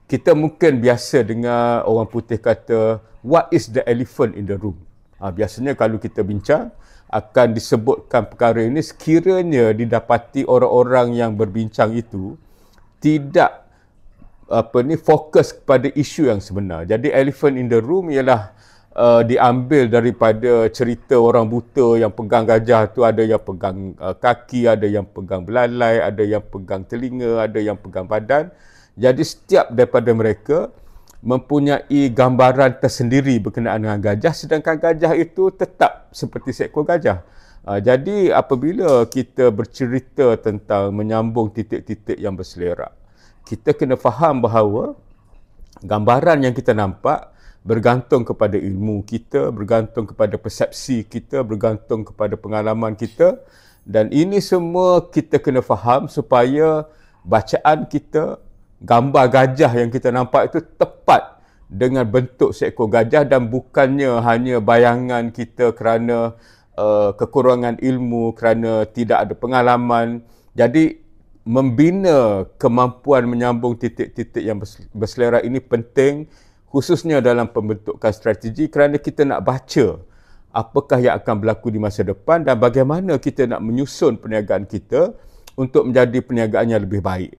Kita mungkin biasa dengar orang putih kata, what is the elephant in the room? Biasanya kalau kita bincang, akan disebutkan perkara ini sekiranya didapati orang-orang yang berbincang itu tidak fokus kepada isu yang sebenar. Jadi elephant in the room ialah diambil daripada cerita orang buta yang pegang gajah tu, ada yang pegang kaki, ada yang pegang belalai, ada yang pegang telinga, ada yang pegang badan. Jadi setiap daripada mereka mempunyai gambaran tersendiri berkenaan dengan gajah, sedangkan gajah itu tetap seperti seekor gajah. Jadi apabila kita bercerita tentang menyambung titik-titik yang berselerak, kita kena faham bahawa gambaran yang kita nampak bergantung kepada ilmu kita, bergantung kepada persepsi kita, bergantung kepada pengalaman kita, dan ini semua kita kena faham supaya bacaan kita, gambar gajah yang kita nampak itu tepat dengan bentuk seekor gajah dan bukannya hanya bayangan kita kerana kekurangan ilmu, kerana tidak ada pengalaman. Jadi membina kemampuan menyambung titik-titik yang berselerak ini penting, khususnya dalam pembentukan strategi, kerana kita nak baca apakah yang akan berlaku di masa depan dan bagaimana kita nak menyusun perniagaan kita untuk menjadi perniagaan yang lebih baik.